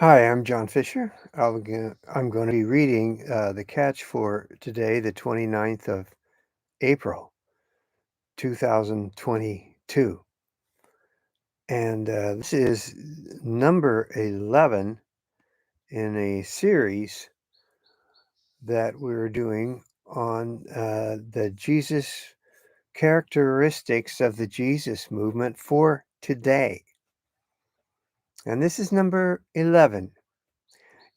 Hi, I'm John Fisher. I'm going to be reading the catch for today, the 29th of April, 2022. And this is number 11 in a series that we're doing on the Jesus characteristics of the Jesus movement for today. And this is number 11.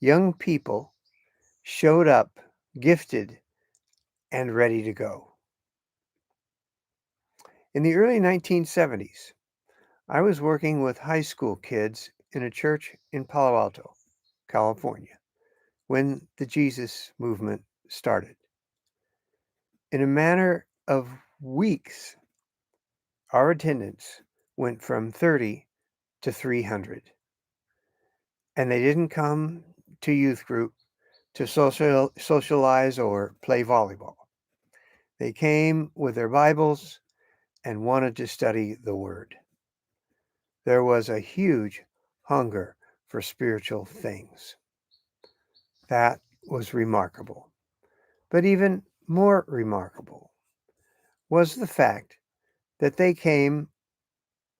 Young people showed up, gifted, and ready to go. In the early 1970s, I was working with high school kids in a church in Palo Alto, California, when the Jesus movement started. In a matter of weeks, our attendance went from 30 to 300. And they didn't come to youth group to socialize or play volleyball. They came with their Bibles and wanted to study the Word. There was a huge hunger for spiritual things. That was remarkable. But even more remarkable was the fact that they came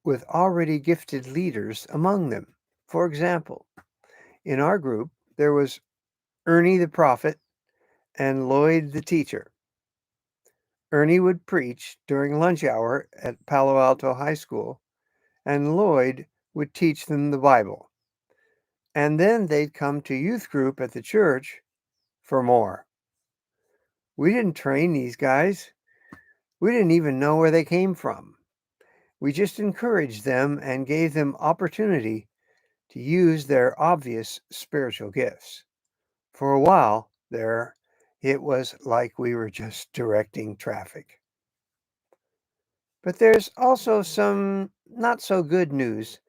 with already gifted leaders among them. For example, in our group, there was Ernie the prophet and Lloyd the teacher. Ernie would preach during lunch hour at Palo Alto High School, and Lloyd would teach them the Bible. And then they'd come to youth group at the church for more. We didn't train these guys. We didn't even know where they came from. We just encouraged them and gave them opportunity to use their obvious spiritual gifts. For a while there, it was like we were just directing traffic. But there's also some not so good news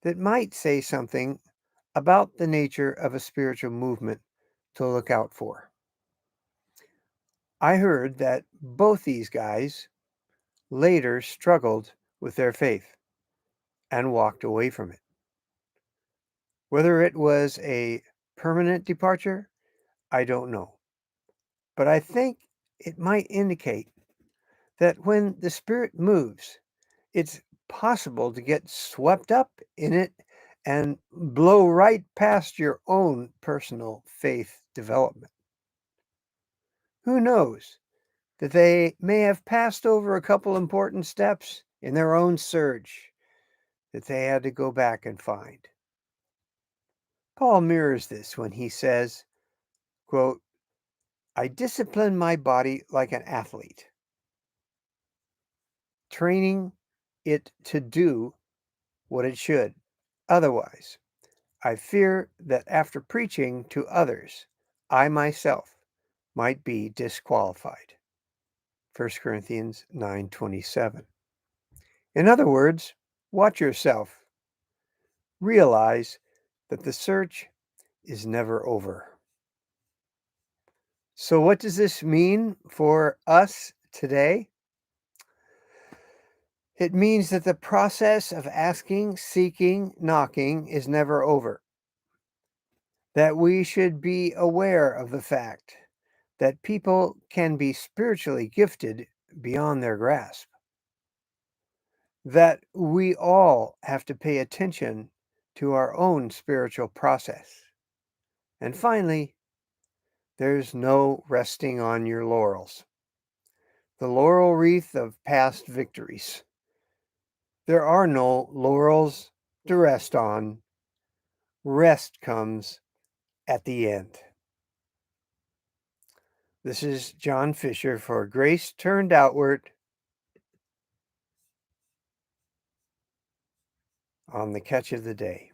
that might say something about the nature of a spiritual movement to look out for. I heard that both these guys later struggled with their faith and walked away from it. Whether it was a permanent departure, I don't know. But I think it might indicate that when the Spirit moves, it's possible to get swept up in it and blow right past your own personal faith development. Who knows that they may have passed over a couple important steps in their own search that they had to go back and find. Paul mirrors this when he says, quote, I discipline my body like an athlete, training it to do what it should. Otherwise, I fear that after preaching to others, I myself might be disqualified. 1 Corinthians 9:27. In other words, watch yourself. Realize that the search is never over. So, what does this mean for us today? It means that the process of asking, seeking, knocking is never over. That we should be aware of the fact that people can be spiritually gifted beyond their grasp. That we all have to pay attention to our own spiritual process. And finally, there's no resting on your laurels. The laurel wreath of past victories. There are no laurels to rest on. Rest comes at the end. This is John Fisher for Grace Turned Outward on the Catch of the Day.